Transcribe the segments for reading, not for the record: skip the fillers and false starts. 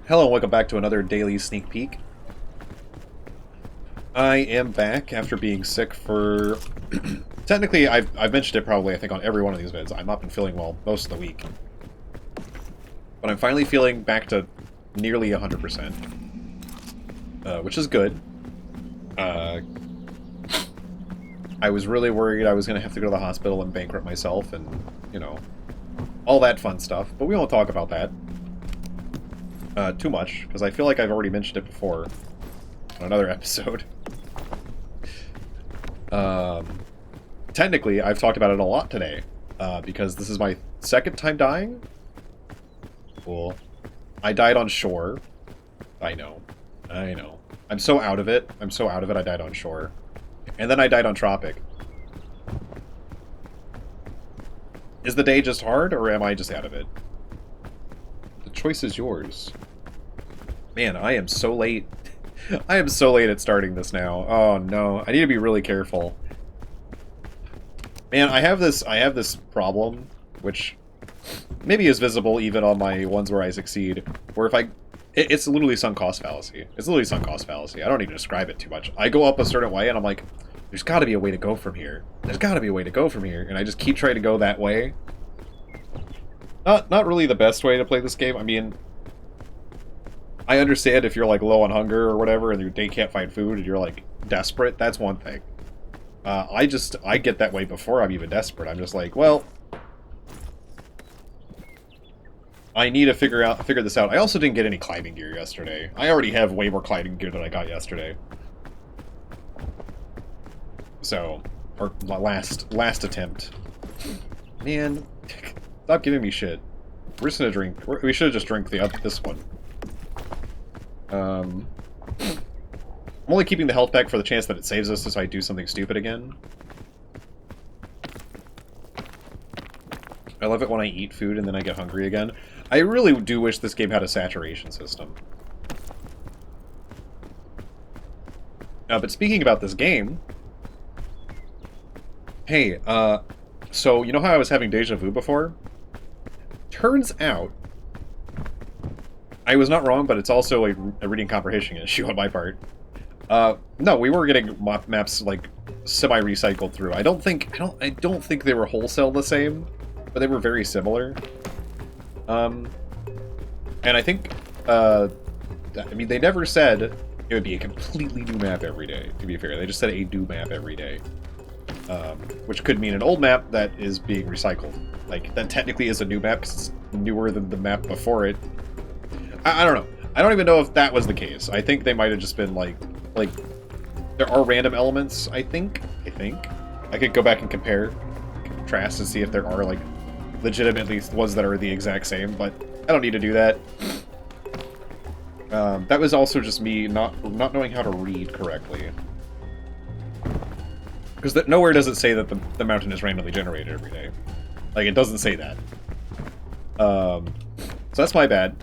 Hello and welcome back to another daily sneak peek. I am back after being sick for... Technically, I've mentioned it probably, I think, on every one of these vids. I've not been feeling well most of the week. But I'm finally feeling back to nearly 100%. Which is good. I was really worried I was going to have to go to the hospital and bankrupt myself and, you know, all that fun stuff. But we won't talk about that too much, because I feel like I've already mentioned it before on another episode. Technically, I've talked about it a lot today, because this is my second time dying. Cool. I died on shore. I know. I'm so out of it. I died on shore. And then I died on Tropic. Is the day just hard, or am I just out of it? The choice is yours. Man, I am so late. I am so late at starting this now. Oh no, I need to be really careful. Man, I have this problem, which maybe is visible even on my ones where I succeed, where if it's literally sunk cost fallacy. It's literally sunk cost fallacy. I don't need to describe it too much. I go up a certain way and I'm like, there's got to be a way to go from here. There's got to be a way to go from here, and I just keep trying to go that way. Not really the best way to play this game. I mean, I understand if you're like low on hunger or whatever, and your day can't find food, and you're like desperate. That's one thing. I get that way before I'm even desperate. I'm just like, well, I need to figure this out. I also didn't get any climbing gear yesterday. I already have way more climbing gear than I got yesterday. So, or last attempt. Man, stop giving me shit. We're just gonna drink. We should have just drank this one. I'm only keeping the health pack for the chance that it saves us if I do something stupid again. I love it when I eat food and then I get hungry again. I really do wish this game had a saturation system. But speaking about this game... Hey, so you know how I was having deja vu before? Turns out... I was not wrong, but it's also a reading comprehension issue on my part. No, we were getting maps like semi-recycled through. I don't think they were wholesale the same, but they were very similar. And I think I mean they never said it would be a completely new map every day, to be fair. They just said a new map every day. Which could mean an old map that is being recycled. Like, that technically is a new map because it's newer than the map before it. I don't know. I don't even know if that was the case. I think they might have just been like there are random elements, I think. I could go back and contrast and see if there are like legitimately ones that are the exact same, but I don't need to do that. That was also just me not knowing how to read correctly. Because nowhere does it say that the mountain is randomly generated every day. Like, it doesn't say that. So that's my bad.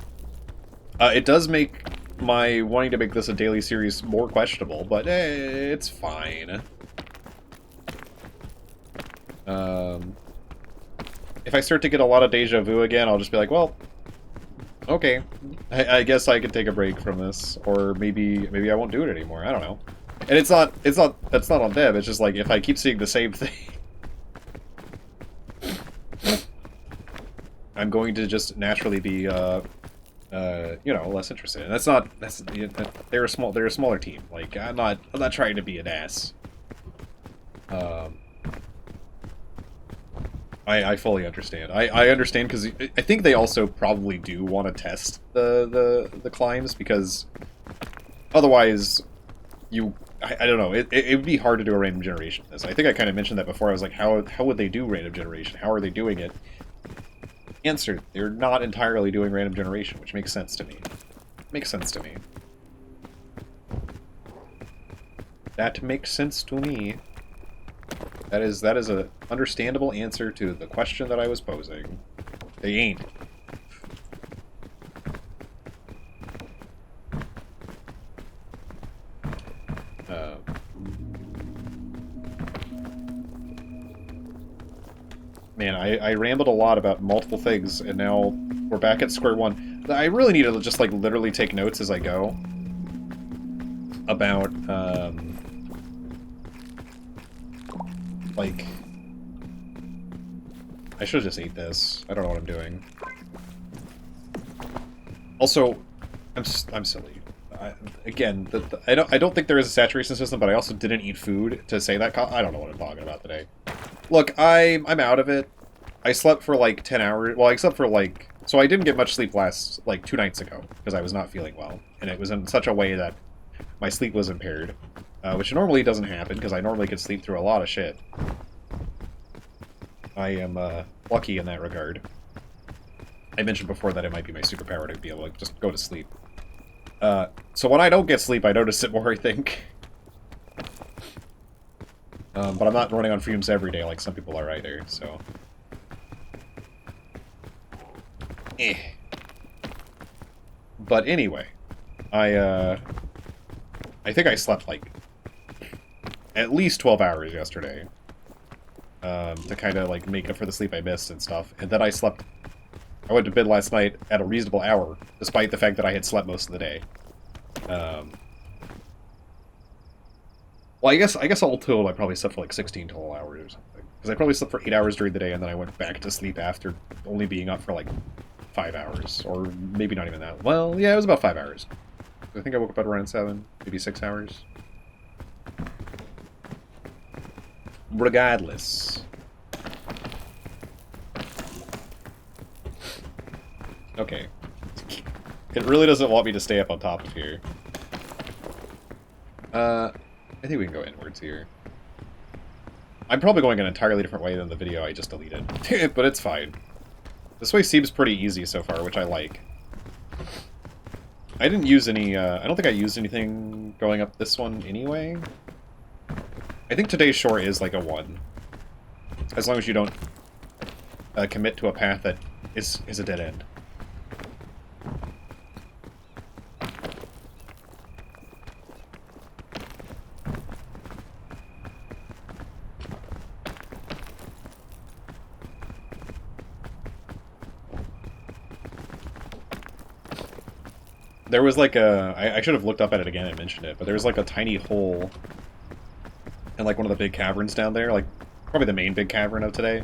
It does make my wanting to make this a daily series more questionable, but it's fine. If I start to get a lot of deja vu again, I'll just be like, well, okay, I guess I can take a break from this, or maybe I won't do it anymore. I don't know. And that's not on them. It's just like if I keep seeing the same thing, I'm going to just naturally be you know, less interested. And they're a smaller team. Like, I'm not trying to be an ass. I fully understand. I understand because I think they also probably do want to test the climbs, because otherwise I don't know, it would be hard to do a random generation of this. I think I kind of mentioned that before. I was like, how would they do random generation? How are they doing it? Answer, they're not entirely doing random generation, which makes sense to me. That makes sense to me. That is a understandable answer to the question that I was posing. They ain't. Man, I rambled a lot about multiple things, and now we're back at square one. I really need to just, like, literally take notes as I go about, like... I should have just ate this. I don't know what I'm doing. Also, I'm silly. Again, I don't think there is a saturation system, but I also didn't eat food to say that. I don't know what I'm talking about today. Look, I'm out of it. I slept for like 10 hours. Well, I slept for like... So I didn't get much sleep last, like, 2 nights ago, because I was not feeling well. And it was in such a way that my sleep was impaired. Which normally doesn't happen, because I normally could sleep through a lot of shit. I am lucky in that regard. I mentioned before that it might be my superpower to be able to just go to sleep. So when I don't get sleep, I notice it more, I think. But I'm not running on fumes every day like some people are either, so... But anyway, I think I slept, like, at least 12 hours yesterday. To kind of, like, make up for the sleep I missed and stuff. And then I went to bed last night at a reasonable hour, despite the fact that I had slept most of the day. Well, I guess all told, I probably slept for like 16 total hours or something. Because I probably slept for 8 hours during the day, and then I went back to sleep after only being up for like 5 hours. Or maybe not even that. Well, yeah, it was about 5 hours. I think I woke up at around 7, maybe 6 hours. Regardless. Okay. It really doesn't want me to stay up on top of here. I think we can go inwards here. I'm probably going an entirely different way than the video I just deleted. But it's fine. This way seems pretty easy so far, which I like. I didn't use any, I don't think I used anything going up this one anyway. I think today's shore is like a 1. As long as you don't commit to a path that is a dead end. There was like a... I should have looked up at it again and mentioned it, but there was like a tiny hole in like one of the big caverns down there, like probably the main big cavern of today,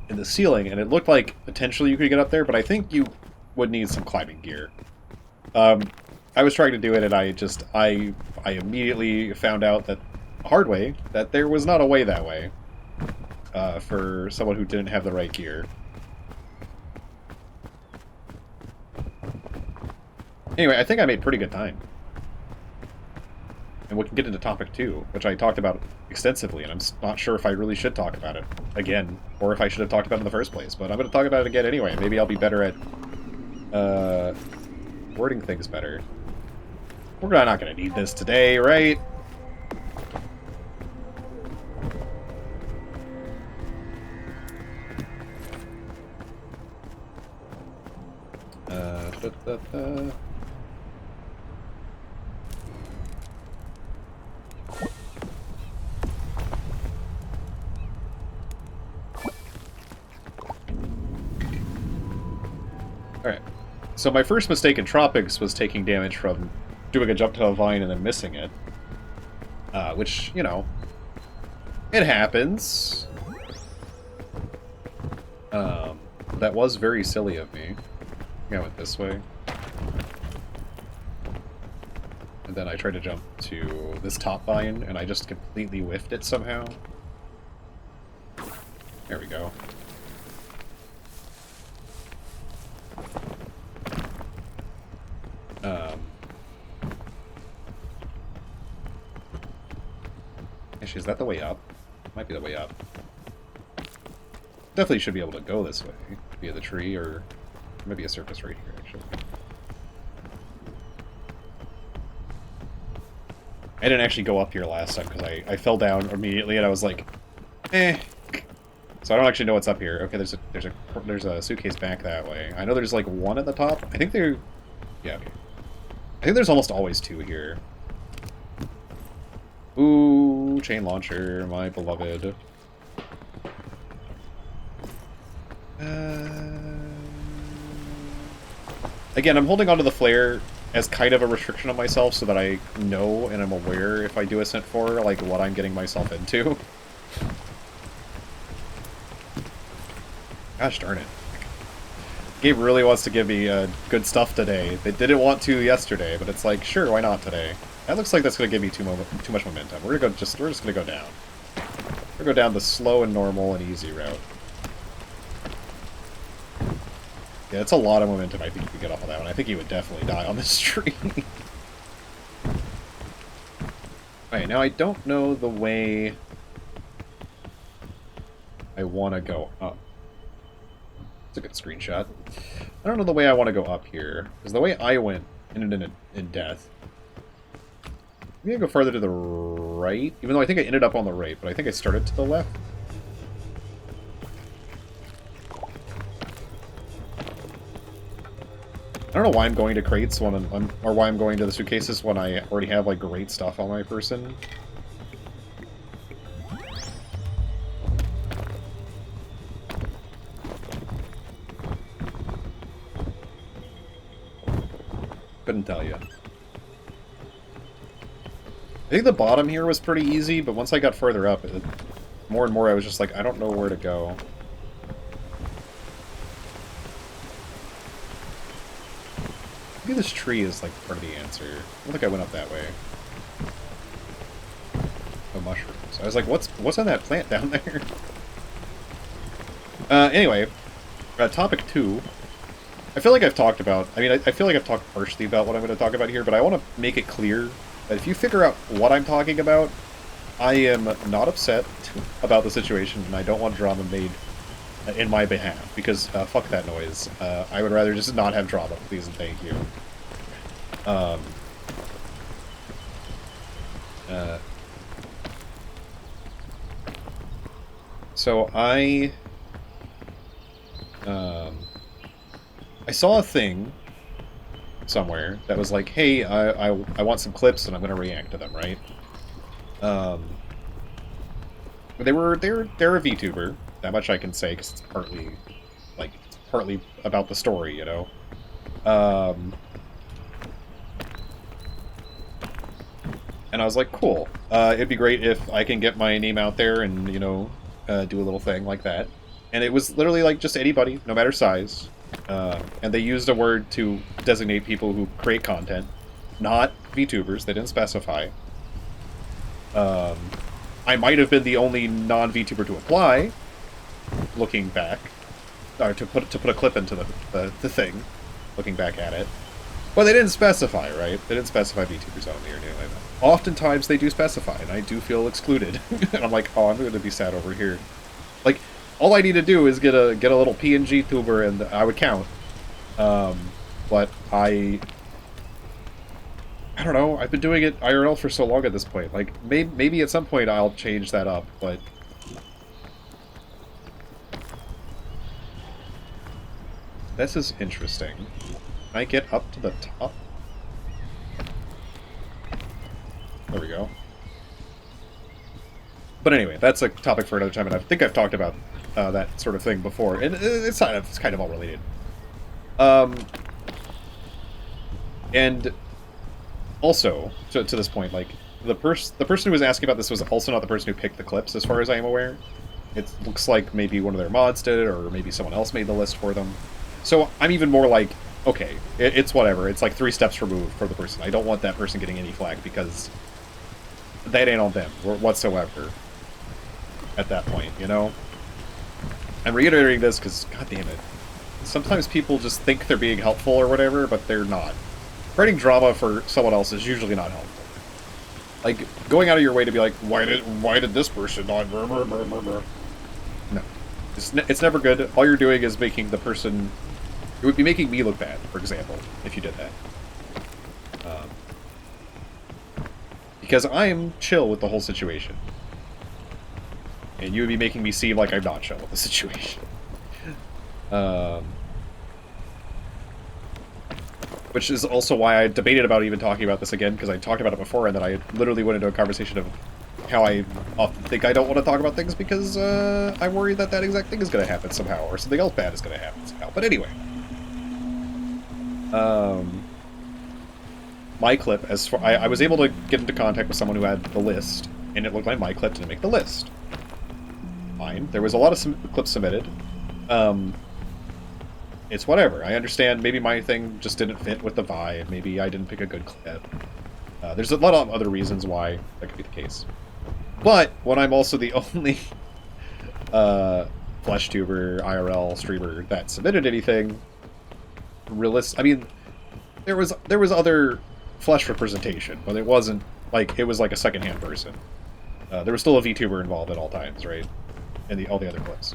in the ceiling, and it looked like potentially you could get up there, but I think you would need some climbing gear. I was trying to do it, and I immediately found out that, hard way, that there was not a way that way, for someone who didn't have the right gear. Anyway, I think I made pretty good time. And we can get into topic 2, which I talked about extensively, and I'm not sure if I really should talk about it again, or if I should have talked about it in the first place, but I'm going to talk about it again anyway. Maybe I'll be better at, wording things better. We're not going to need this today, right? Alright. So my first mistake in Tropics was taking damage from doing a jump to a vine and then missing it. Which, you know, it happens. That was very silly of me. I went this way. And then I tried to jump to this top vine, and I just completely whiffed it somehow. There we go. Actually, is that the way up? Might be the way up. Definitely should be able to go this way, via the tree, or maybe a surface right here, actually. I didn't actually go up here last time, because I fell down immediately, and I was like, eh. So I don't actually know what's up here. Okay, there's a suitcase back that way. I know there's like 1 at the top. I think there... Yeah, okay. I think there's almost always 2 here. Ooh, chain launcher, my beloved. Again, I'm holding onto the flare as kind of a restriction on myself so that I know and I'm aware if I do assent 4, like, what I'm getting myself into. Gosh darn it. Game really wants to give me good stuff today. They didn't want to yesterday, but it's like, sure, why not today? That looks like that's going to give me too much momentum. We're just going to go down. We're going to go down the slow and normal and easy route. Yeah, it's a lot of momentum I think you could get off of that one. I think he would definitely die on this tree. Alright, now I don't know the way I want to go up. It's a good screenshot. I don't know the way I want to go up here, because the way I went ended in death. Maybe I go farther to the right, even though I think I ended up on the right, but I think I started to the left. I don't know why I'm going to crates when or why I'm going to the suitcases when I already have like great stuff on my person. Couldn't tell you. I think the bottom here was pretty easy, but once I got further up, more and more I was just like, I don't know where to go. Maybe this tree is like part of the answer. I don't think I went up that way. Oh, mushrooms. I was like, what's on that plant down there? Anyway, topic 2. I feel like I've talked about, I feel like I've talked partially about what I'm going to talk about here, but I want to make it clear that if you figure out what I'm talking about, I am not upset about the situation, and I don't want drama made in my behalf, because fuck that noise. I would rather just not have drama, please and thank you. So I saw a thing somewhere that was like, hey, I want some clips and I'm going to react to them, right? They're a VTuber. That much I can say, because it's partly about the story, you know? And I was like, cool. It'd be great if I can get my name out there and, you know, do a little thing like that. And it was literally like just anybody, no matter size. And they used a word to designate people who create content, not VTubers. They didn't specify. I might have been the only non-VTuber to apply, looking back, or to put a clip into the thing, looking back at it. But they didn't specify, right? They didn't specify VTubers only or anything like that. Oftentimes they do specify, and I do feel excluded. And I'm like, oh, I'm going to be sad over here. Like, all I need to do is get a little PNG tuber, and I would count. But I don't know. I've been doing it IRL for so long at this point. Like, maybe at some point I'll change that up, but this is interesting. Can I get up to the top? There we go. But anyway, that's a topic for another time, and I think I've talked about that sort of thing before, and it's kind of all related. And also, to this point, like, the person who was asking about this was also not the person who picked the clips, as far as I am aware. It looks like maybe one of their mods did it, or maybe someone else made the list for them. So I'm even more like, okay, it's whatever. It's like 3 steps removed for the person. I don't want that person getting any flack, because that ain't on them whatsoever at that point, you know? I'm reiterating this because, god damn it, sometimes people just think they're being helpful or whatever, but they're not. Writing drama for someone else is usually not helpful. Like, going out of your way to be like, why did this person not... No. It's never good. All you're doing is making the person... It would be making me look bad, for example, if you did that. Because I'm chill with the whole situation. And you would be making me seem like I'm not chill with the situation. Which is also why I debated about even talking about this again, because I talked about it before, and then I literally went into a conversation of how I often think I don't want to talk about things because I worry that exact thing is going to happen somehow, or something else bad is going to happen somehow. But anyway. My clip, as far, I was able to get into contact with someone who had the list, and it looked like my clip didn't make the list. Fine. There was a lot of clips submitted. It's whatever. I understand maybe my thing just didn't fit with the vibe. Maybe I didn't pick a good clip. There's a lot of other reasons why that could be the case. But when I'm also the only FleshTuber, IRL streamer that submitted anything, I mean, there was other Flesh representation, but it wasn't like it was like a secondhand person. There was still a VTuber involved at all times, right? And all the other clips.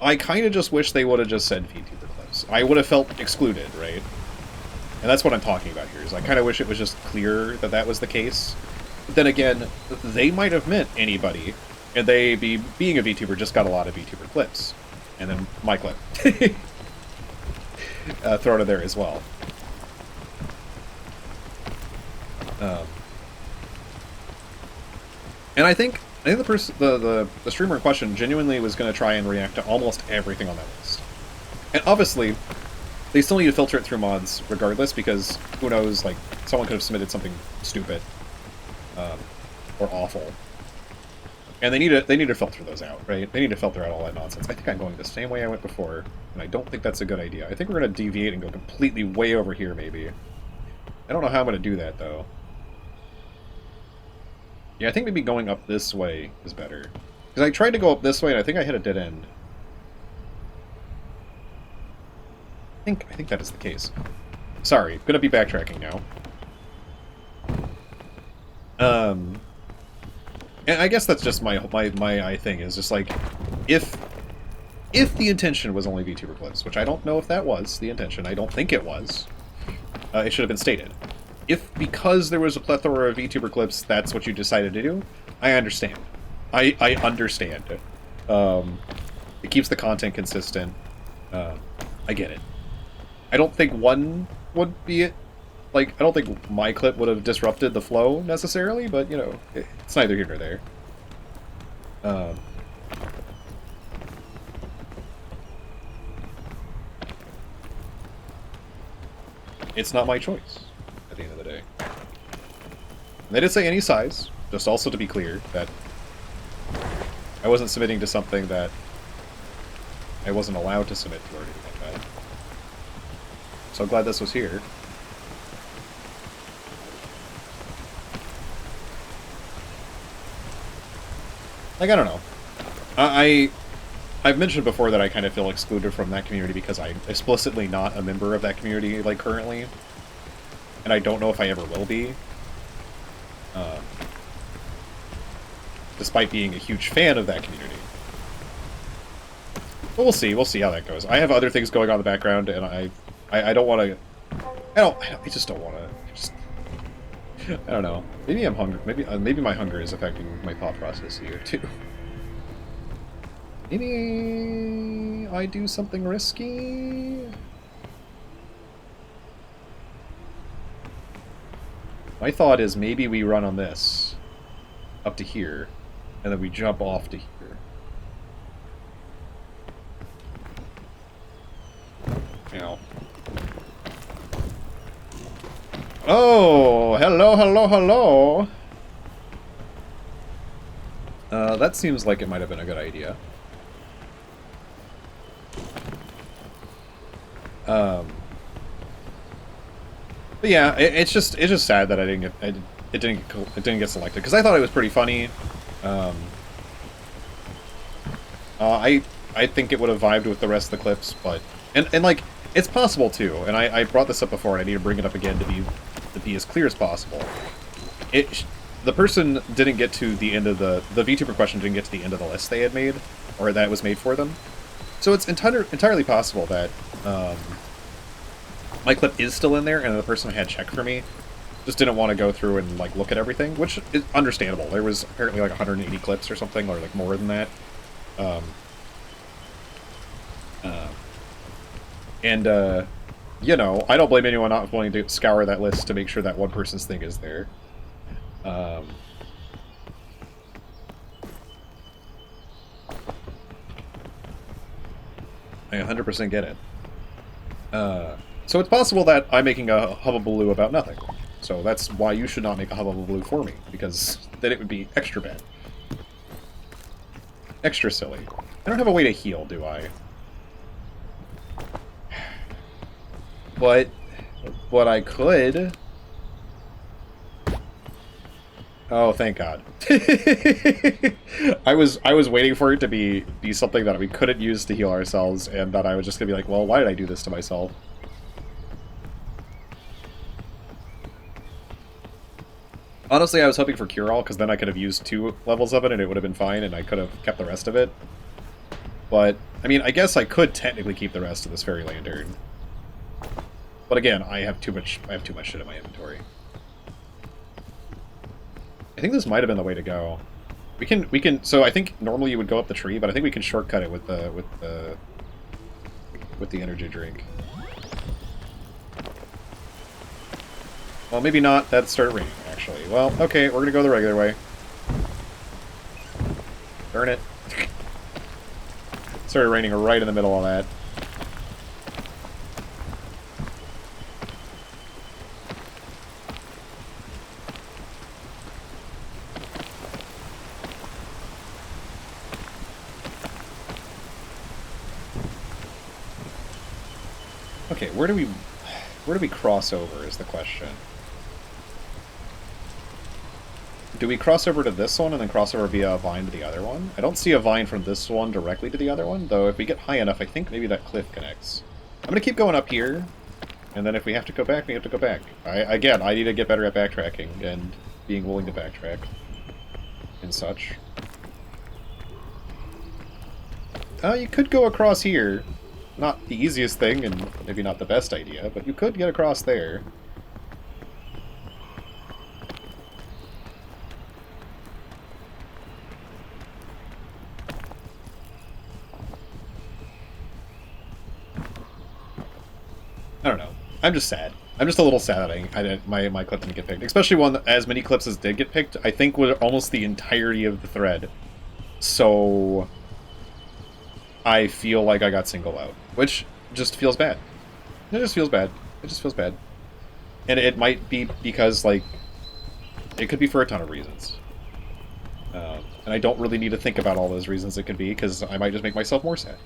I kind of just wish they would have just said VTuber clips. I would have felt excluded, right? And that's what I'm talking about here, is I kind of wish it was just clear that that was the case. But then again, they might have meant anybody, and they, being a VTuber, just got a lot of VTuber clips. And then my clip. Thrown in there as well. And I think the streamer in question genuinely was going to try and react to almost everything on that list. And obviously, they still need to filter it through mods regardless, because who knows, like, someone could have submitted something stupid or awful. And they need to filter those out, right? They need to filter out all that nonsense. I think I'm going the same way I went before, and I don't think that's a good idea. I think we're going to deviate and go completely way over here, maybe. I don't know how I'm going to do that, though. Yeah, I think maybe going up this way is better. Because I tried to go up this way, and I think I hit a dead end. I think that is the case. Sorry, I'm going to be backtracking now. And I guess that's just my thing, is just like, if the intention was only VTuber clips, which I don't know if that was the intention, I don't think it was, it should have been stated. If, because there was a plethora of VTuber clips, that's what you decided to do, I understand. I understand. It keeps the content consistent. I get it. I don't think one would be it. Like, I don't think my clip would have disrupted the flow, necessarily, but, you know, it's neither here nor there. It's not my choice, at the end of the day. And they didn't say any size, just also to be clear, that I wasn't submitting to something that I wasn't allowed to submit to or anything like that. So glad this was here. Like, I don't know. I've mentioned before that I kind of feel excluded from that community because I'm explicitly not a member of that community, like, currently. And I don't know if I ever will be. Despite being a huge fan of that community. But we'll see. We'll see how that goes. I have other things going on in the background, and I don't want to... I just don't want to... I don't know. Maybe I'm hungry. Maybe my hunger is affecting my thought process here too. Maybe I do something risky. My thought is maybe we run on this up to here, and then we jump off to here. Ow. Oh, hello, hello, hello. That seems like it might have been a good idea. But yeah, it's just sad that it didn't get selected, because I thought it was pretty funny. I think it would have vibed with the rest of the clips, but and like, it's possible too, and I brought this up before, and I need to bring it up again to be as clear as possible. The person didn't get to the end of the VTuber question didn't get to the end of the list they had made, or that was made for them. So it's entirely possible that my clip is still in there, and the person who had checked for me just didn't want to go through and like look at everything, which is understandable. There was apparently like 180 clips or something, or like more than that. You know, I don't blame anyone not wanting to scour that list to make sure that one person's thing is there. I 100% get it. So it's possible that I'm making a hubbubaloo about nothing. So that's why you should not make a hubbubaloo for me, because then it would be extra bad. Extra silly. I don't have a way to heal, do I? But I could... Oh, thank God. I was waiting for it to be something that we couldn't use to heal ourselves, and that I was just gonna be like, well, why did I do this to myself? Honestly, I was hoping for Cure-All, because then I could have used 2 levels of it, and it would have been fine, and I could have kept the rest of it. But, I mean, I guess I could technically keep the rest of this Fairy Lantern. But again, I have too much shit in my inventory. I think this might have been the way to go. We can. So I think normally you would go up the tree, but I think we can shortcut it with the energy drink. Well, maybe not. That started raining, actually. Well, okay, we're gonna go the regular way. Darn it! Started raining right in the middle of that. Okay, where do we cross over is the question. Do we cross over to this one and then cross over via a vine to the other one? I don't see a vine from this one directly to the other one, though if we get high enough, I think maybe that cliff connects. I'm gonna keep going up here, and then if we have to go back, we have to go back. Again, I need to get better at backtracking and being willing to backtrack and such. You could go across here. Not the easiest thing, and maybe not the best idea, but you could get across there. I don't know. I'm just sad. I'm just a little sad that my clip didn't get picked. Especially one that, as many clips as did get picked, I think was almost the entirety of the thread. So I feel like I got singled out. Which just feels bad. It just feels bad. It just feels bad. And it might be because, like, it could be for a ton of reasons. And I don't really need to think about all those reasons it could be, because I might just make myself more sad.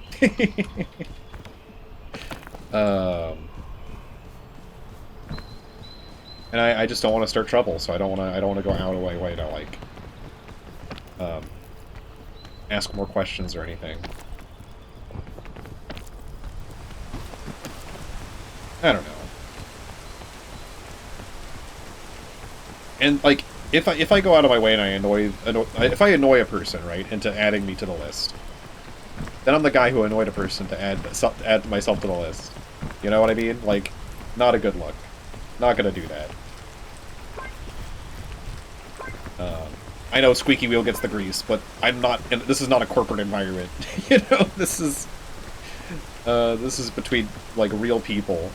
And I just don't want to start trouble, so I don't want to go out of my way to, like, ask more questions or anything. I don't know. And, like, if I go out of my way and if I annoy a person, right, into adding me to the list, then I'm the guy who annoyed a person to add myself to the list. You know what I mean? Like, not a good look. Not gonna do that. I know squeaky wheel gets the grease, but I'm not. This is not a corporate environment. You know, this is between, like, real people.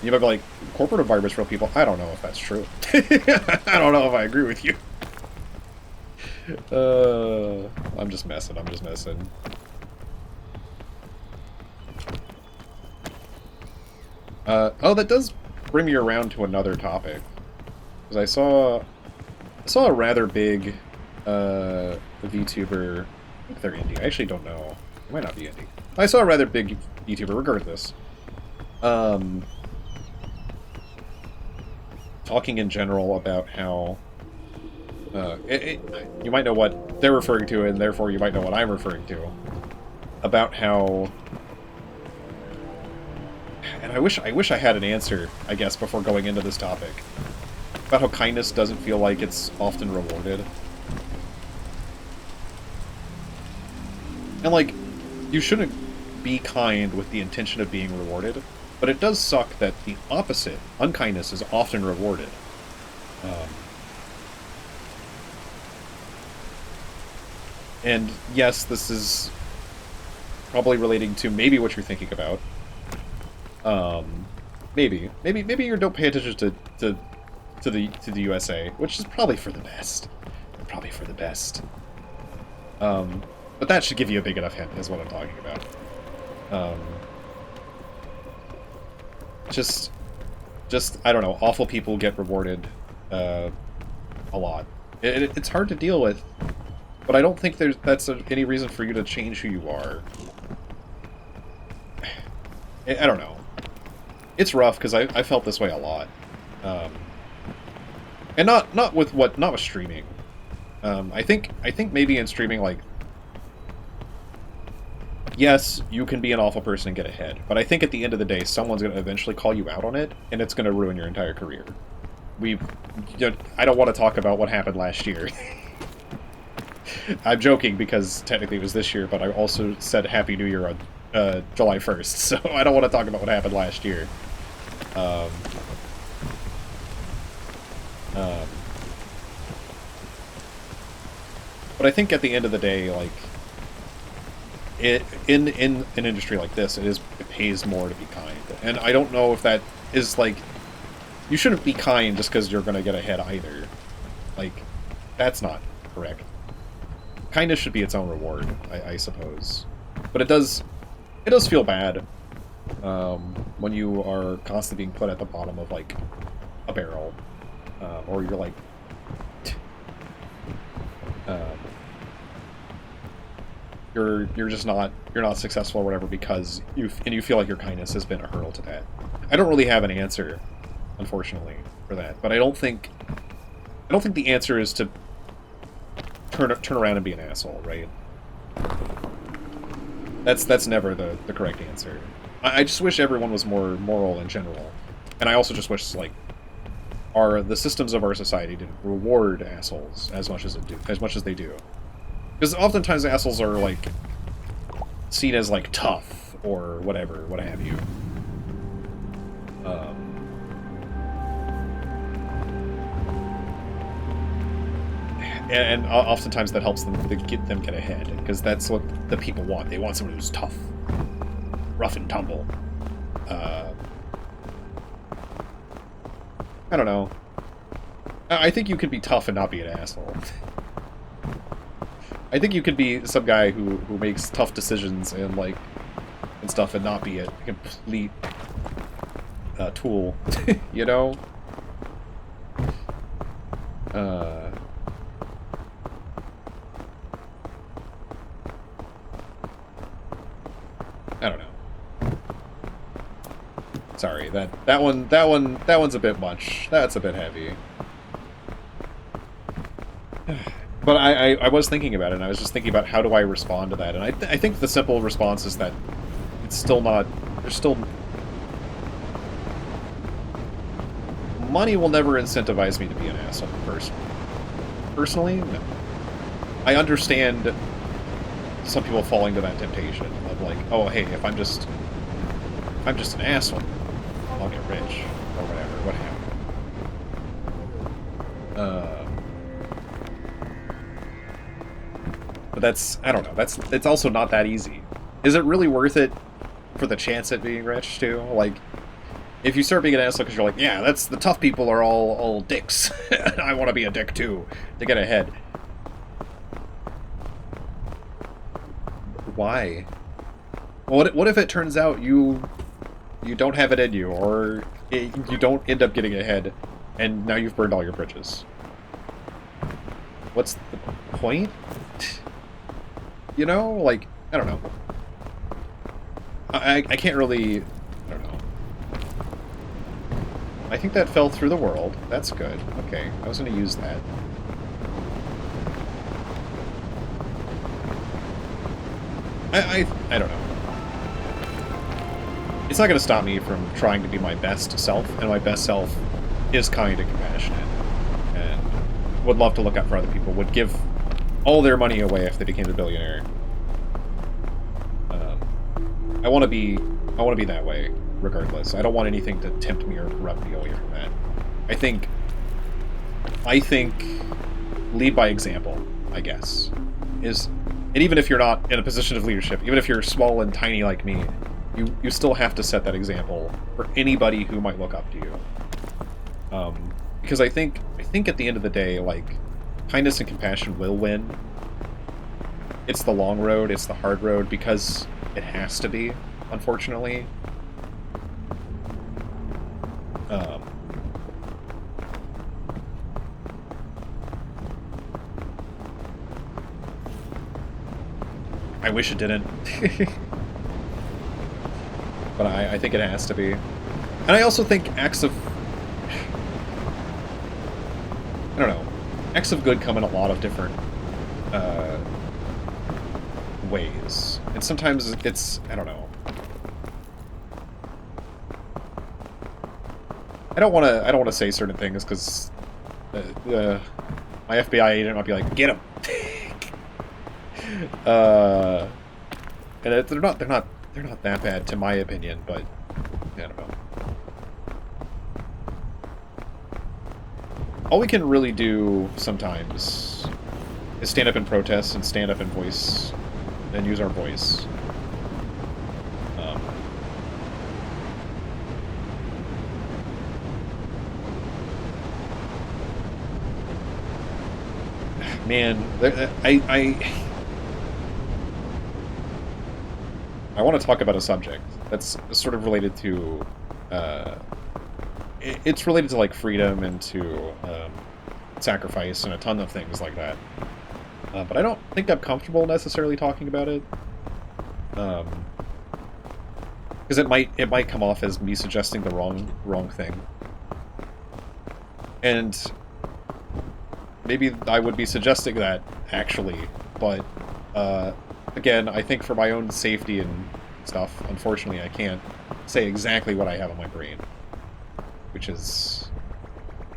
You might be like, corporate environments, real people. I don't know if that's true. I don't know if I agree with you. I'm just messing. I'm just messing. Oh, that does bring me around to another topic. Because I saw a rather big VTuber. I think they're indie. I actually don't know. It might not be indie. I saw a rather big VTuber, regardless. Talking in general about how you might know what they're referring to, and therefore you might know what I'm referring to. About how, and I wish I had an answer, I guess, before going into this topic. About how kindness doesn't feel like it's often rewarded. And, like, you shouldn't be kind with the intention of being rewarded, but it does suck that the opposite, unkindness, is often rewarded. And yes, this is probably relating to maybe what you're thinking about. Maybe you don't pay attention to the USA, which is probably for the best. Probably for the best. But that should give you a big enough hint, is what I'm talking about. Just, I don't know, awful people get rewarded a lot. It's hard to deal with, but I don't think that's any reason for you to change who you are. I don't know. It's rough, because I felt this way a lot. And not with streaming. I think maybe in streaming, like, yes, you can be an awful person and get ahead, but I think at the end of the day, someone's going to eventually call you out on it, and it's going to ruin your entire career. I don't want to talk about what happened last year. I'm joking because technically it was this year, but I also said Happy New Year on July 1st, so I don't want to talk about what happened last year. But I think at the end of the day, like, in an industry like this, it pays more to be kind. And I don't know if that is, like, you shouldn't be kind just because you're going to get ahead either. Like, that's not correct. Kindness should be its own reward, I suppose. But it does feel bad when you are constantly being put at the bottom of, like, a barrel. Or you're like... You're just not successful or whatever because you feel like your kindness has been a hurdle to that. I don't really have an answer, unfortunately, for that. But I don't think the answer is to turn around and be an asshole, right? That's never the correct answer. I just wish everyone was more moral in general, and I also just wish, like, the systems of our society didn't reward assholes as much as they do. Because oftentimes assholes are, like, seen as, like, tough or whatever, what have you. And oftentimes that helps them get ahead, because that's what the people want. They want someone who's tough, rough and tumble. I don't know. I think you could be tough and not be an asshole. I think you could be some guy who makes tough decisions and stuff and not be a complete tool, you know? I don't know. Sorry, that one's a bit much. That's a bit heavy. But I was thinking about it, and I was just thinking about how do I respond to that, and I think the simple response is that it's still not... There's still... Money will never incentivize me to be an asshole, personally, no. I understand some people falling to that temptation of, like, oh, hey, if I'm just an asshole, I'll get rich, or whatever, what have you. But that's, I don't know, it's also not that easy. Is it really worth it for the chance at being rich, too? Like, if you start being an asshole because you're like, yeah, that's the tough people are all dicks, and I want to be a dick, too, to get ahead. Why? What if it turns out you don't have it in you, or you don't end up getting ahead, and now you've burned all your bridges? What's the point? You know? Like, I don't know. I can't really... I don't know. I think that fell through the world. That's good. Okay, I was going to use that. I don't know. It's not going to stop me from trying to be my best self, and my best self is kind and compassionate, and would love to look out for other people, would give all their money away if they became a billionaire. I want to be that way, regardless. I don't want anything to tempt me or corrupt me away from that. I think lead by example, I guess, is... And even if you're not in a position of leadership, even if you're small and tiny like me, you still have to set that example for anybody who might look up to you. Because I think at the end of the day, like, kindness and compassion will win. it's the long road, it's the hard road, because it has to be, unfortunately. I wish it didn't. But I think it has to be. And I also think acts of... I don't know. Acts of good come in a lot of different ways. And sometimes it's... I don't know. I don't want to say certain things because my FBI agent might be like, get him. And they're not that bad to my opinion, but I don't know. All we can really do sometimes is stand up and protest and stand up and voice and use our voice. Man, I want to talk about a subject that's sort of related to, it's related to like freedom and to sacrifice and a ton of things like that. But I don't think I'm comfortable necessarily talking about it, because it might come off as me suggesting the wrong thing, and maybe I would be suggesting that actually, but. Again, I think for my own safety and stuff, unfortunately, I can't say exactly what I have on my brain. Which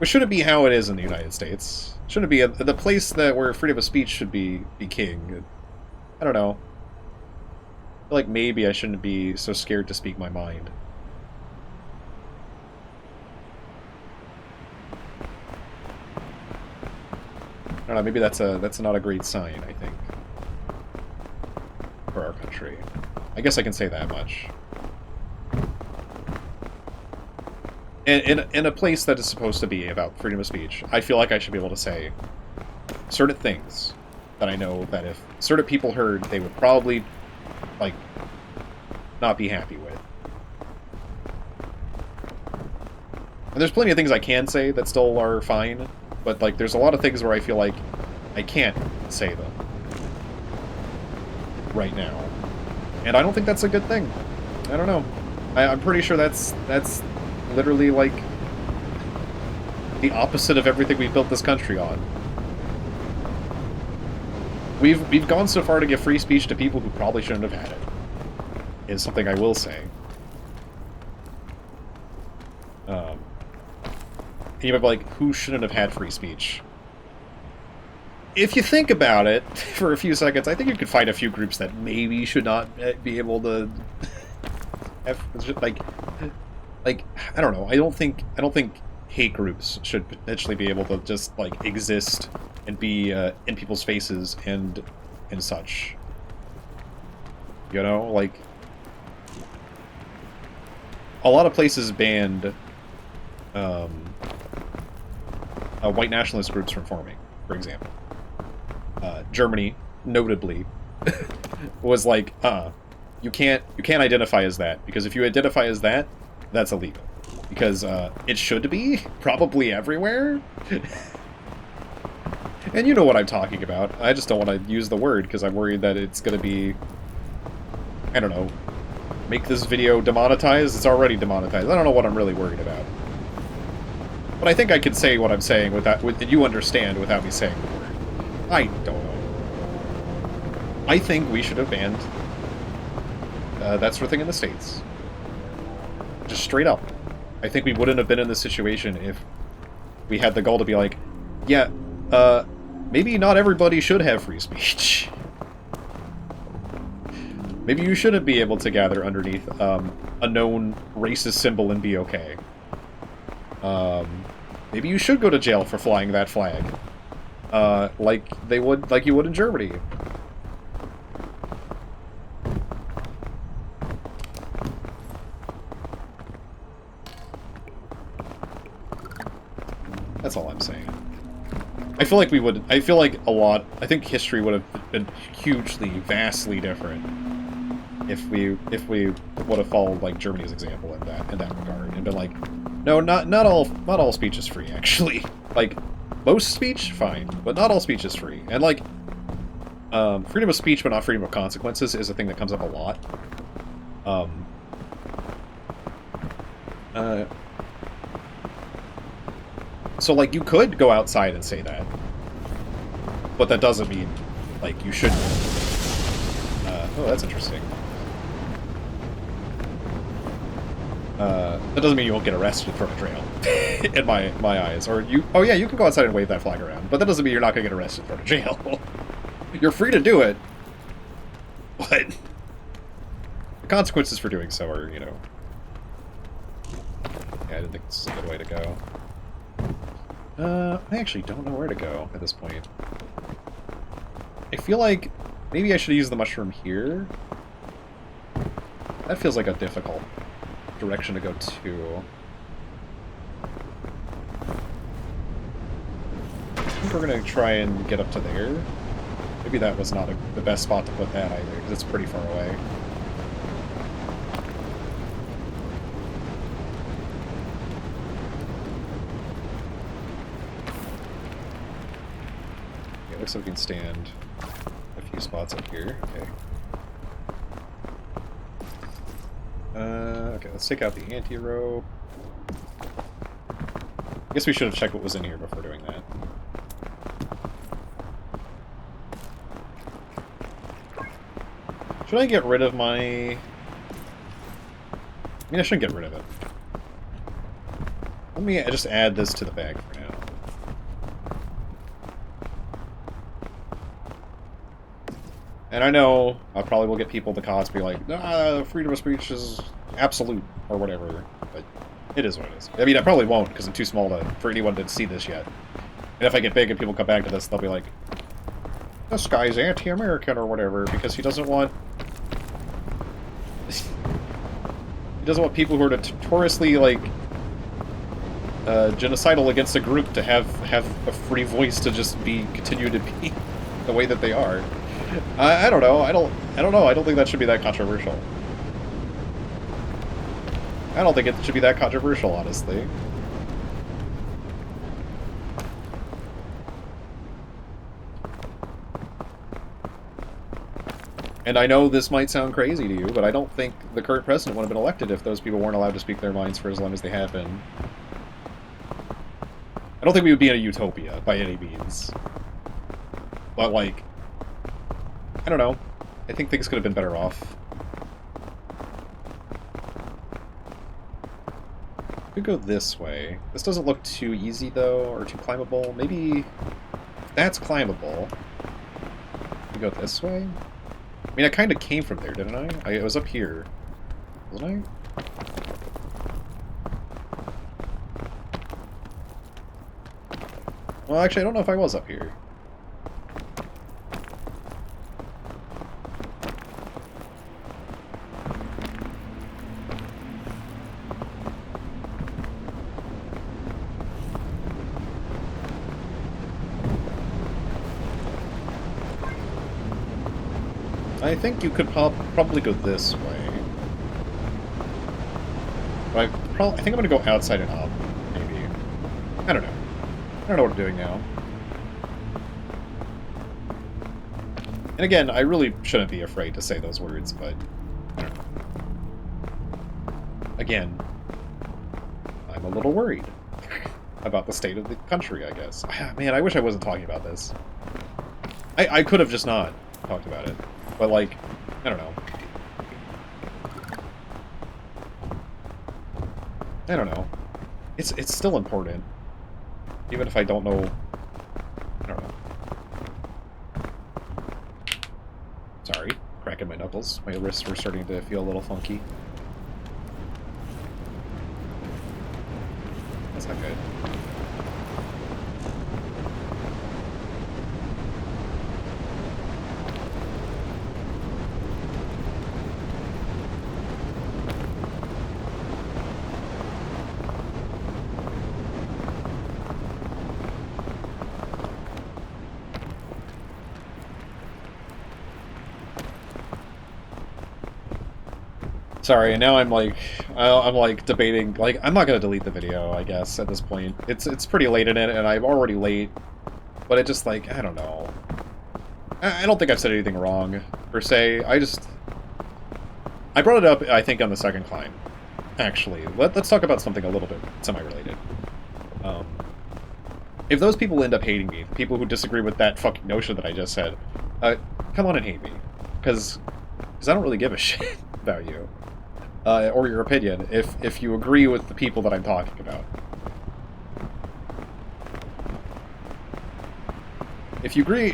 shouldn't be how it is in the United States. Shouldn't be the place where freedom of speech should be king. I don't know. I feel like maybe I shouldn't be so scared to speak my mind. I don't know, maybe that's not a great sign, I think. For our country. I guess I can say that much. In a place that is supposed to be about freedom of speech, I feel like I should be able to say certain things that I know that if certain people heard, they would probably, like, not be happy with. And there's plenty of things I can say that still are fine, but, like, there's a lot of things where I feel like I can't say them right now. And I don't think that's a good thing. I don't know. I'm pretty sure that's literally, like, the opposite of everything we've built this country on. We've gone so far to give free speech to people who probably shouldn't have had it, is something I will say. You might be like, who shouldn't have had free speech? If you think about it for a few seconds, I think you could find a few groups that maybe should not be able to have, like I don't know. I don't think hate groups should potentially be able to just like exist and be in people's faces and such. You know, like a lot of places banned white nationalist groups from forming, for example. Germany, notably, was like, you can't identify as that, because if you identify as that, that's illegal. Because it should be, probably everywhere. And you know what I'm talking about. I just don't want to use the word, because I'm worried that it's going to be, I don't know, make this video demonetized? It's already demonetized. I don't know what I'm really worried about. But I think I can say what I'm saying without, you understand without me saying the word. I don't know. I think we should have banned that sort of thing in the States. Just straight up. I think we wouldn't have been in this situation if we had the goal to be like, yeah, maybe not everybody should have free speech. Maybe you shouldn't be able to gather underneath a known racist symbol and be okay. Maybe you should go to jail for flying that flag. Like you would in Germany. That's all I'm saying. I feel like we would. I feel like a lot. I think history would have been hugely, vastly different if we would have followed like Germany's example in that regard and been like, no, not all speech is free actually. Like most speech, fine, but not all speech is free. And like freedom of speech, but not freedom of consequences, is a thing that comes up a lot. So like you could go outside and say that, but that doesn't mean like you shouldn't. Oh, that's interesting. That doesn't mean you won't get arrested for a trail, in my eyes. Or you, oh yeah, you can go outside and wave that flag around, but that doesn't mean you're not going to get arrested for a jail. You're free to do it, but the consequences for doing so are, you know. Yeah, I didn't think this is a good way to go. I actually don't know where to go at this point. I feel like maybe I should use the mushroom here. That feels like a difficult direction to go to. I think we're going to try and get up to there. Maybe that was not the best spot to put that either, because it's pretty far away. Okay, looks like we can stand a few spots up here. Okay. Okay, let's take out the anti-rope. I guess we should have checked what was in here before doing that. Should I get rid of my... I mean, I shouldn't get rid of it. Let me just add this to the bag for now. And I know I probably will get people in the comments be like, nah, freedom of speech is absolute, or whatever, but it is what it is. I mean, I probably won't, because I'm too small for anyone to see this yet. And if I get big and people come back to this, they'll be like, this guy's anti-American or whatever, because he doesn't want... he doesn't want people who are notoriously, like, genocidal against a group to have a free voice to just continue to be the way that they are. I don't know. I don't know. I don't think that should be that controversial. I don't think it should be that controversial, honestly. And I know this might sound crazy to you, but I don't think the current president would have been elected if those people weren't allowed to speak their minds for as long as they have been. I don't think we would be in a utopia, by any means. But, like, I don't know. I think things could have been better off. We could go this way. This doesn't look too easy, though, or too climbable. Maybe that's climbable. We go this way? I mean, I kind of came from there, didn't I? I was up here. Wasn't I? Well, actually, I don't know if I was up here. I think you could probably go this way. But I think I'm going to go outside and up, maybe. I don't know. I don't know what I'm doing now. And again, I really shouldn't be afraid to say those words, but I don't know. Again, I'm a little worried about the state of the country, I guess. Man, I wish I wasn't talking about this. I could have just not talked about it. But, like, I don't know. I don't know. It's still important. Even if I don't know... I don't know. Sorry. Cracking my knuckles. My wrists were starting to feel a little funky. That's not good. Sorry, and now I'm like, I'm like debating. Like, I'm not gonna delete the video, I guess, at this point. It's pretty late in it, and I'm already late. But it just like, I don't know. I don't think I've said anything wrong per se. I brought it up, I think, on the second climb. Actually, let's talk about something a little bit semi-related. If those people end up hating me, people who disagree with that fucking notion that I just said, come on and hate me, because I don't really give a shit about you. Or your opinion, if you agree with the people that I'm talking about. If you agree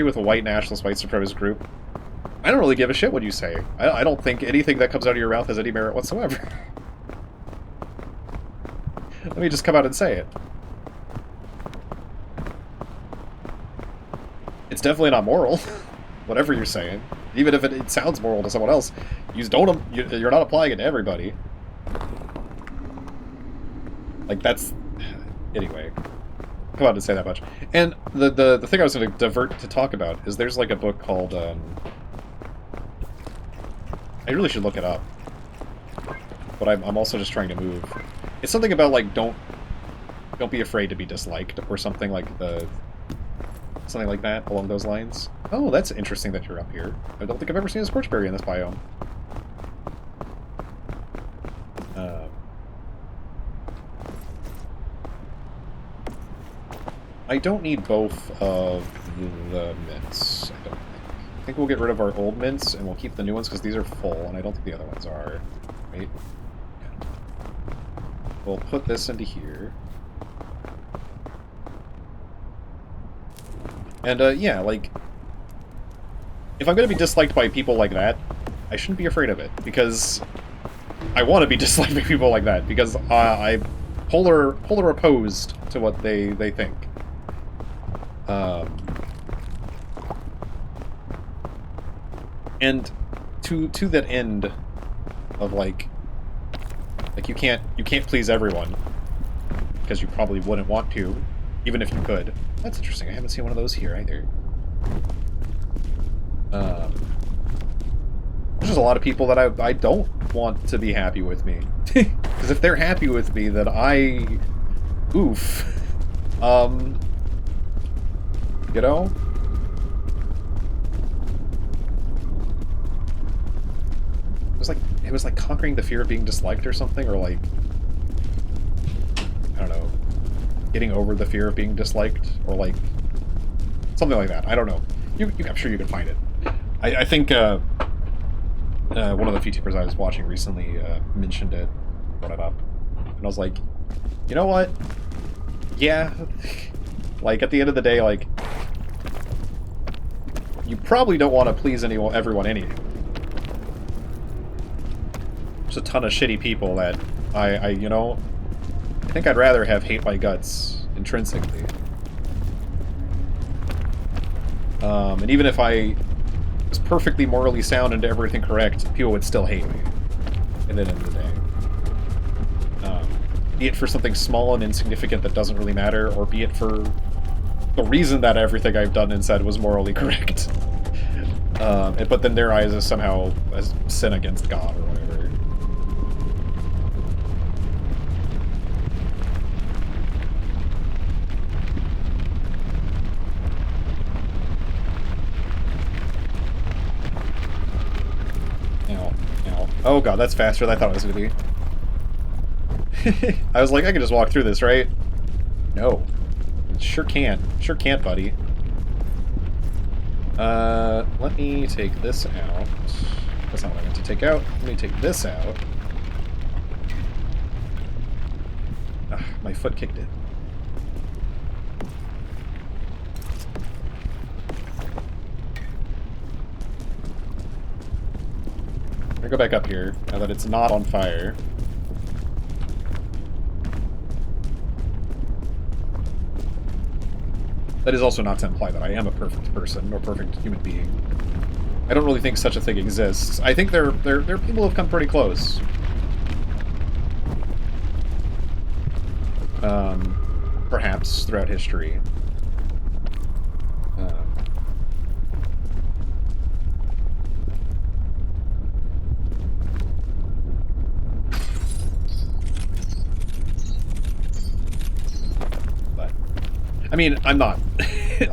with a white nationalist, white supremacist group, I don't really give a shit what you say. I don't think anything that comes out of your mouth has any merit whatsoever. Let me just come out and say it. It's definitely not moral, whatever you're saying. Even if it sounds moral to someone else, you're not applying it to everybody. Like, that's... Anyway. Come on to say that much. And the thing I was going to divert to talk about is there's like a book called... I really should look it up. But I'm also just trying to move. It's something about, like, don't be afraid to be disliked, or something like something like that, along those lines. Oh, that's interesting that you're up here. I don't think I've ever seen a scorchberry in this biome. I don't need both of the mints, I don't think. I think we'll get rid of our old mints, and we'll keep the new ones, because these are full, and I don't think the other ones are. Right? Yeah. We'll put this into here. And, yeah, like, if I'm going to be disliked by people like that, I shouldn't be afraid of it, because I want to be disliked by people like that, because I'm polar opposed to what they think. And to that end of, like you can't please everyone, because you probably wouldn't want to, even if you could. That's interesting. I haven't seen one of those here either. There's just a lot of people that I don't want to be happy with me. Because if they're happy with me, then oof. You know? It was like conquering the fear of being disliked or something, or like, I don't know, getting over the fear of being disliked, or like something like that. I don't know. I'm sure you can find it. I think one of the VTubers I was watching recently mentioned it, brought it up, and I was like, you know what? Yeah, like at the end of the day, like, you probably don't want to please everyone anyway. There's a ton of shitty people that I think I'd rather have hate my guts intrinsically. And even if I was perfectly morally sound and everything correct, people would still hate me at the end of the day. Be it for something small and insignificant that doesn't really matter, or be it for the reason that everything I've done and said was morally correct. But then their eyes is somehow a sin against God or whatever. Ow, ow. Oh god, that's faster than I thought it was going to be. I was like, I can just walk through this, right? No. Sure can't. Sure can't, buddy. Let me take this out. That's not what I meant to take out. Let me take this out. Ah, my foot kicked it. I'm gonna go back up here, now that it's not on fire. That is also not to imply that I am a perfect person or perfect human being. I don't really think such a thing exists. I think there people who have come pretty close. Perhaps throughout history. I mean, I'm not. You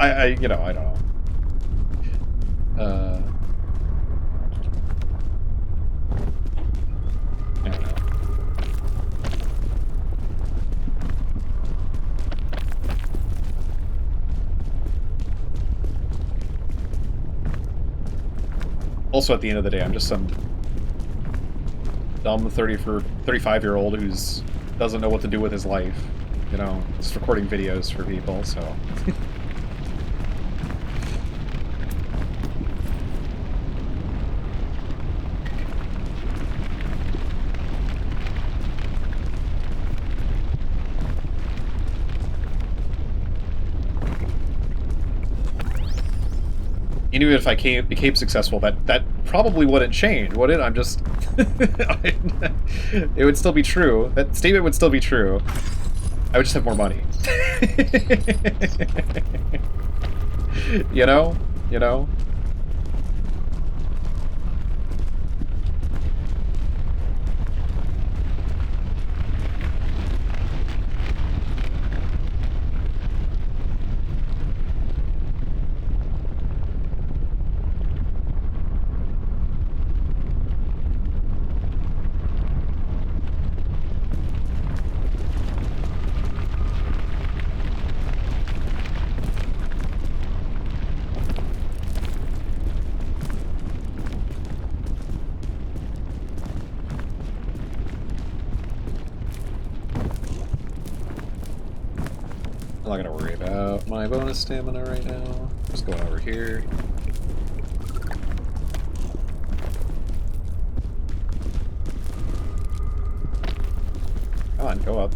know, I don't know. I don't know. Also, at the end of the day, I'm just some dumb 35-year-old who's doesn't know what to do with his life. You know, just recording videos for people, so... Even if I became successful, that probably wouldn't change, would it? I'm just... It would still be true. That statement would still be true. I would just have more money. You know? You know? I'm not gonna worry about my bonus stamina right now. Just going over here. Come on, go up.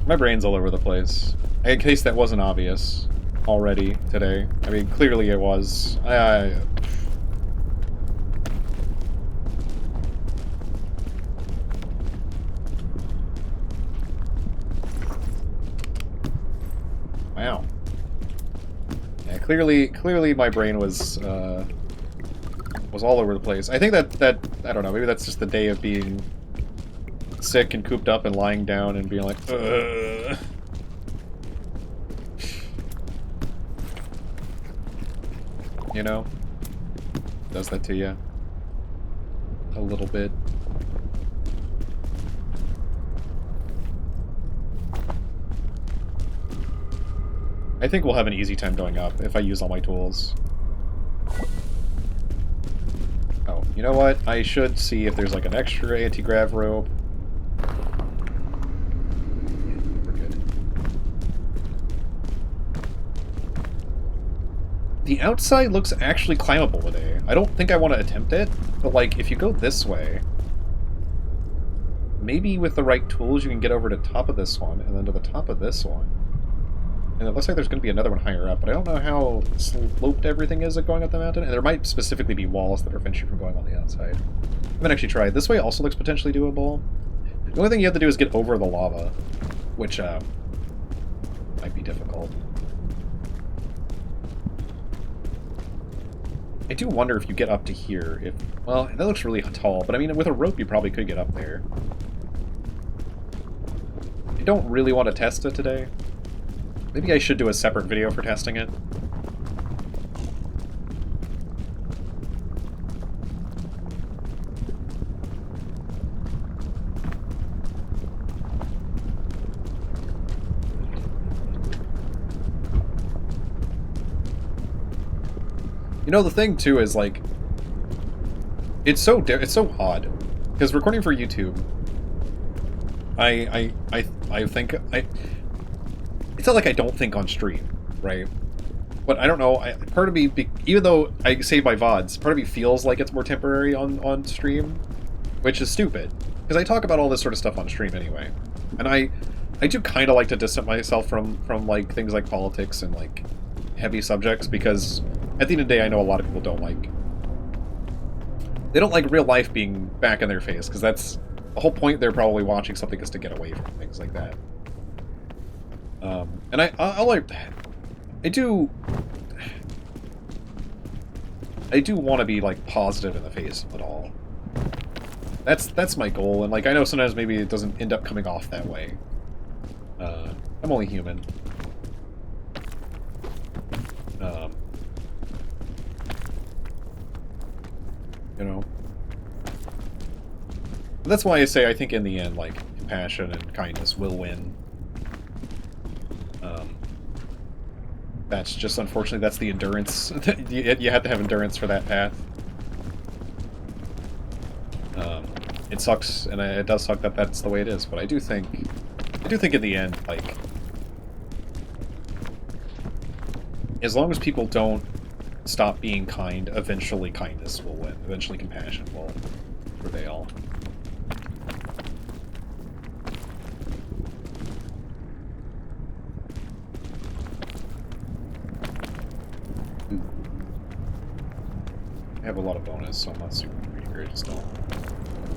My brain's all over the place. In case that wasn't obvious already today. I mean, clearly it was. Wow. Yeah, clearly my brain was all over the place. I think that I don't know, maybe that's just the day of being sick and cooped up and lying down and being like, ugh. You know? Does that to you. A little bit. I think we'll have an easy time going up if I use all my tools. Oh, you know what? I should see if there's like an extra anti-grav rope. The outside looks actually climbable today. I don't think I want to attempt it, but like, if you go this way, maybe with the right tools you can get over to the top of this one, and then to the top of this one. And it looks like there's going to be another one higher up, but I don't know how sloped everything is going up the mountain, and there might specifically be walls that prevent you from going on the outside. I haven't actually tried. This way also looks potentially doable. The only thing you have to do is get over the lava, which might be difficult. I do wonder if you get up to here, if... Well, that looks really tall, but I mean, with a rope you probably could get up there. I don't really want to test it today. Maybe I should do a separate video for testing it. You know, the thing too is like, it's so odd because recording for YouTube, I think it's not like I don't think on stream, right? But I don't know. Part of me, even though I save my VODs, part of me feels like it's more temporary on stream, which is stupid because I talk about all this sort of stuff on stream anyway, and I do kind of like to distance myself from like things like politics and like heavy subjects, because at the end of the day, I know a lot of people don't like... They don't like real life being back in their face, because that's... The whole point they're probably watching something is to get away from things like that. And I do want to be, like, positive in the face of it all. That's my goal, and, like, I know sometimes maybe it doesn't end up coming off that way. I'm only human. You know? But that's why I say I think in the end, like, compassion and kindness will win. That's just, unfortunately, that's the endurance. You have to have endurance for that path. It sucks, and it does suck that that's the way it is, but I do think in the end, like, as long as people don't stop being kind, eventually kindness will win. Eventually compassion will prevail. I have a lot of bonus, so I'm not super eager. I just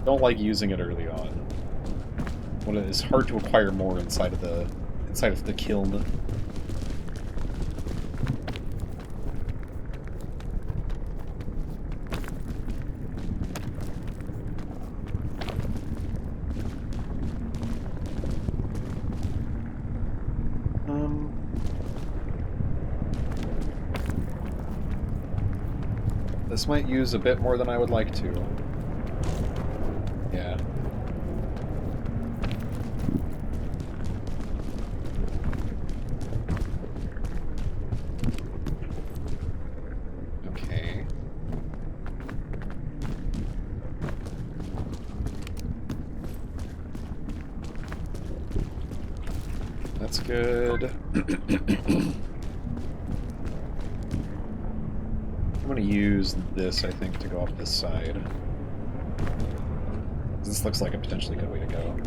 don't like using it early on. When it is hard to acquire more inside of the kiln. This might use a bit more than I would like to. Yeah. Okay. That's good. I'm going to use this, I think, to go up this side. This looks like a potentially good way to go.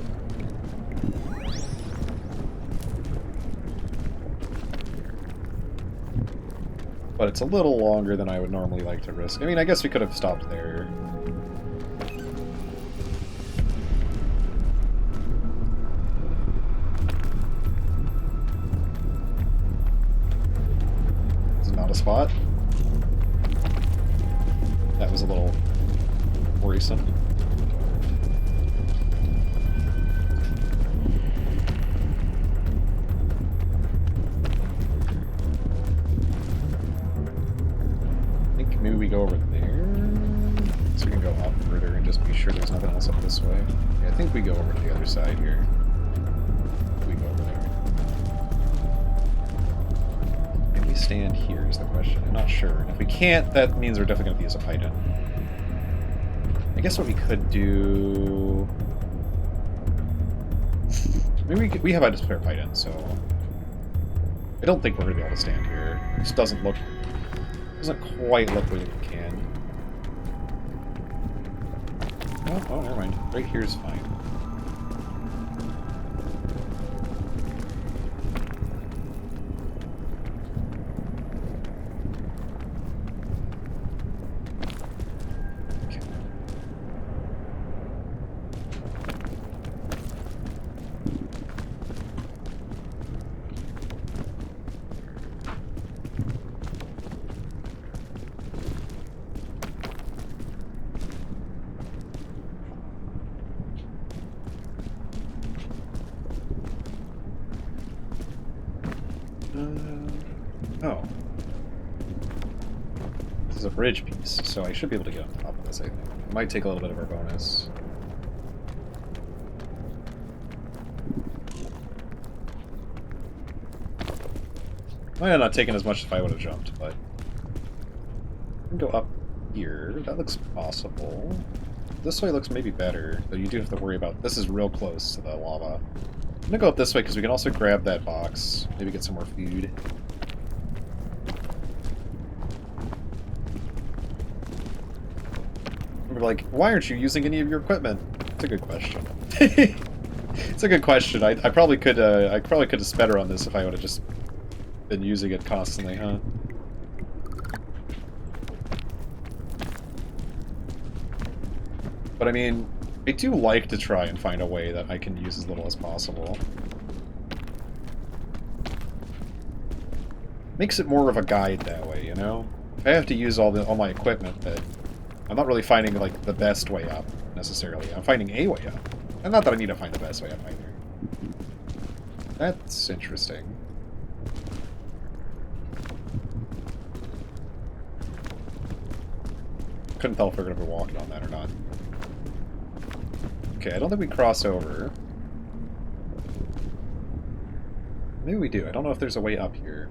But it's a little longer than I would normally like to risk. I mean, I guess we could have stopped there. This is not a spot. That was a little worrisome. I think maybe we go over there. So we can go up further and just be sure there's nothing else up this way. Yeah, I think we go over to the other side here. We go over there. Can we stand here is the question. I'm not sure. And if we can't, that means we're definitely going to use a Python. I guess what we could do... Maybe we have a spare Python, so... I don't think we're going to be able to stand here. It just doesn't quite look like we can. Oh, never mind. Right here is fine. Oh. This is a bridge piece, so I should be able to get on top of this, I think. It might take a little bit of our bonus. Might have not taken as much if I would have jumped, but... I can go up here. That looks possible. This way looks maybe better, though you do have to worry about... This is real close to the lava. I'm gonna go up this way because we can also grab that box. Maybe get some more food. We're like, why aren't you using any of your equipment? It's a good question. It's a good question. I probably could have sped her on this if I would have just been using it constantly, huh? But I mean, I do like to try and find a way that I can use as little as possible. Makes it more of a guide that way, you know? If I have to use all my equipment, then I'm not really finding like the best way up necessarily. I'm finding a way up. And not that I need to find the best way up either. That's interesting. Couldn't tell if we were going to be walking on that or not. Okay, I don't think we cross over. Maybe we do. I don't know if there's a way up here.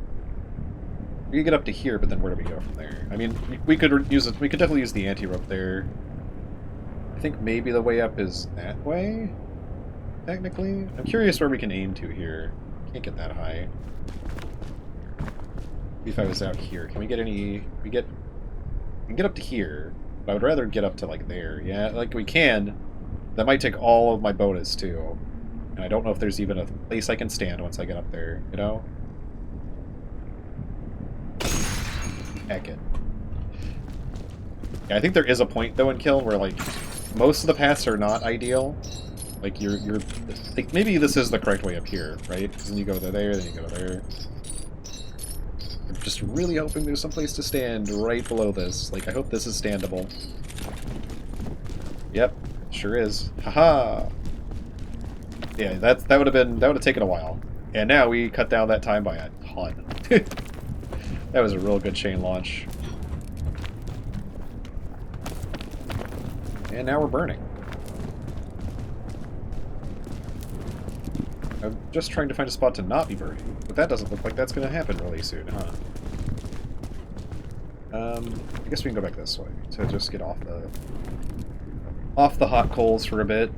We could get up to here, but then where do we go from there? I mean, we could use it. We could definitely use the anti-rope there. I think maybe the way up is that way. Technically, I'm curious where we can aim to here. Can't get that high. Maybe if I was out here, can we get any? We can get up to here, but I would rather get up to like there. Yeah, like we can. That might take all of my bonus too, and I don't know if there's even a place I can stand once I get up there. You know. Heck it. Yeah, I think there is a point though in Kill where like most of the paths are not ideal. Like you're like maybe this is the correct way up here, right? Because then you go to there, then you go to there. I'm just really hoping there's some place to stand right below this. Like I hope this is standable. Yep, sure is. Haha. Yeah, that would have taken a while. And now we cut down that time by a ton. That was a real good chain launch. And now we're burning. I'm just trying to find a spot to not be burning, but that doesn't look like that's going to happen really soon, huh? I guess we can go back this way to just get off the hot coals for a bit.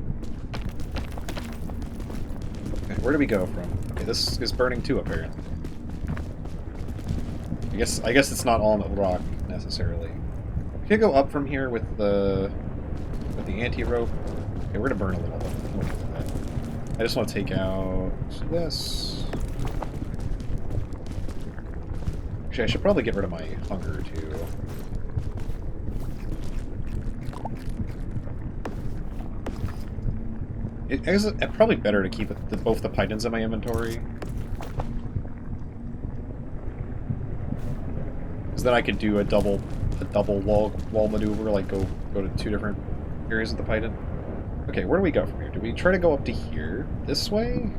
Okay, where do we go from? Okay, this is burning too, apparently. I guess it's not all on the rock necessarily. We could go up from here with the anti-rope. Okay, we're gonna burn a little bit. I'm okay with that. I just want to take out this. Actually, I should probably get rid of my hunger too. It's probably better to keep both the pythons in my inventory. Then I could do a double wall maneuver, like go to two different areas of the Python. Okay, where do we go from here? Do we try to go up to here? This way?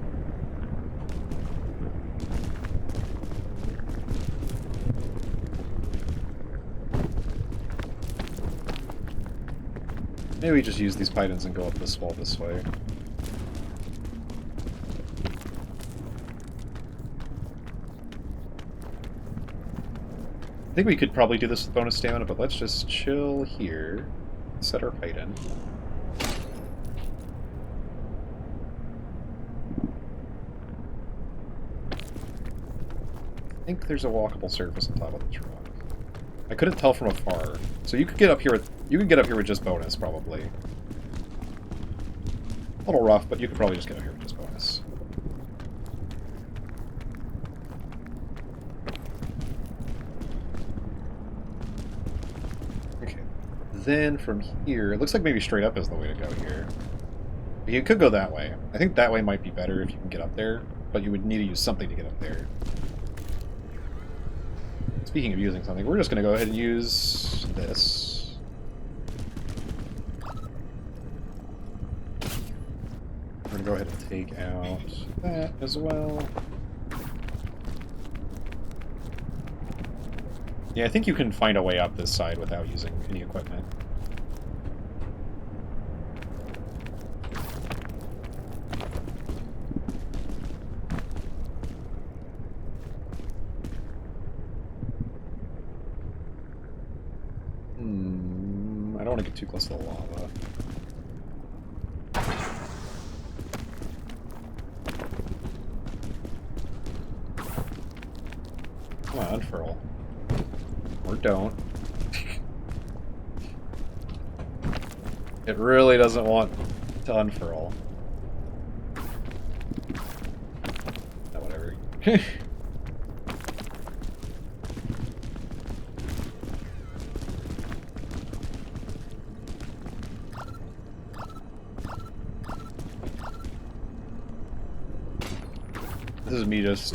Maybe we just use these Pythons and go up this wall this way. I think we could probably do this with bonus stamina, but let's just chill here. Set our Python. I think there's a walkable surface on top of this rock. I couldn't tell from afar, so you could get up here with just bonus probably. A little rough, but you could probably just get up here with just bonus. Then from here, it looks like maybe straight up is the way to go here. You could go that way. I think that way might be better if you can get up there, but you would need to use something to get up there. Speaking of using something, we're just going to go ahead and use this. We're going to go ahead and take out that as well. Yeah, I think you can find a way up this side without using any equipment. I don't want to get too close to the lava. Come on, unfurl. Or don't. It really doesn't want to unfurl. No, whatever. is me just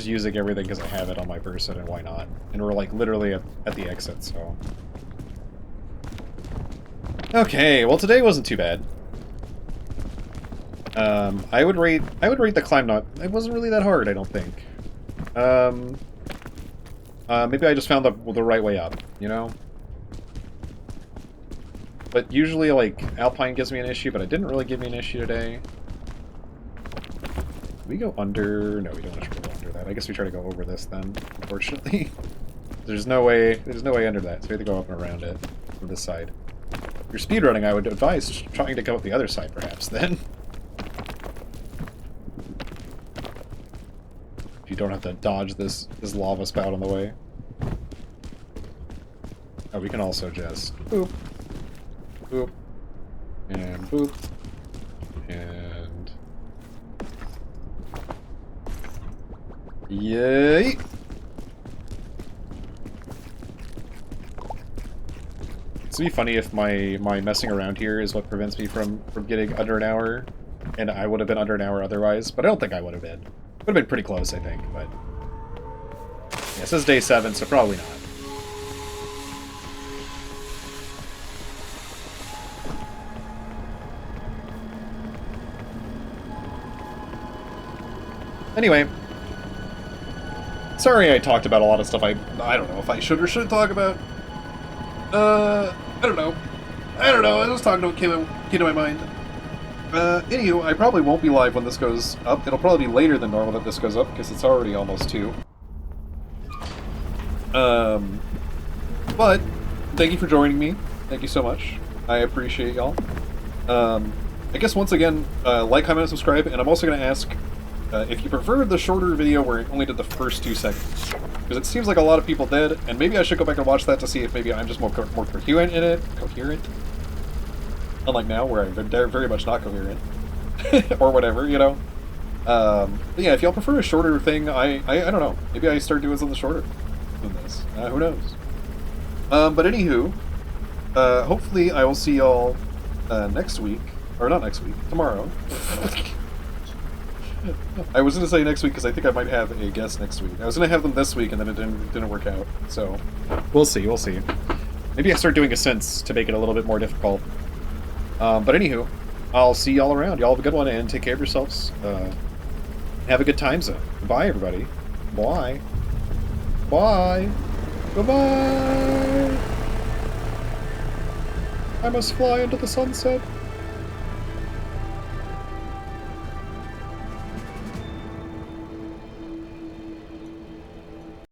using everything because I have it on my person, and why not? And we're like literally at the exit, so. Okay, well today wasn't too bad. I would rate the climb not. It wasn't really that hard, I don't think. Maybe I just found the right way up, you know? But usually, like, Alpine gives me an issue, but it didn't really give me an issue today. Do we go under? No, we don't want to go under that. I guess we try to go over this then, unfortunately. There's no way under that, so we have to go up and around it from this side. If you're speedrunning, I would advise trying to go up the other side, perhaps, then. If you don't have to dodge this lava spout on the way. Oh, we can also just boop, boop, and boop, and yay! It's gonna be funny if my messing around here is what prevents me from getting under an hour, and I would have been under an hour otherwise, but I don't think I would have been. Would have been pretty close, I think, but yeah, it says day 7, so probably not. Anyway, sorry I talked about a lot of stuff I don't know if I should or shouldn't talk about. I don't know. I was talking to what came to my mind. Anywho, I probably won't be live when this goes up. It'll probably be later than normal that this goes up, because it's already almost 2. But, thank you for joining me. Thank you so much. I appreciate y'all. I guess once again, like, comment, and subscribe, and I'm also going to ask if you prefer the shorter video where it only did the first 2 seconds. Because it seems like a lot of people did, and maybe I should go back and watch that to see if maybe I'm just more coherent in it. Coherent? Unlike now, where I'm very much not coherent. Or whatever, you know? But yeah, if y'all prefer a shorter thing, I don't know. Maybe I start doing something shorter than this. Who knows? But anywho, hopefully I will see y'all next week. Or not next week, tomorrow. I was going to say next week because I think I might have a guest next week. I was going to have them this week and then it didn't work out. So, we'll see. Maybe I start doing assents to make it a little bit more difficult. But anywho, I'll see y'all around. Y'all have a good one and take care of yourselves. Have a good time zone. Goodbye, everybody. Bye. Bye. Goodbye. I must fly into the sunset.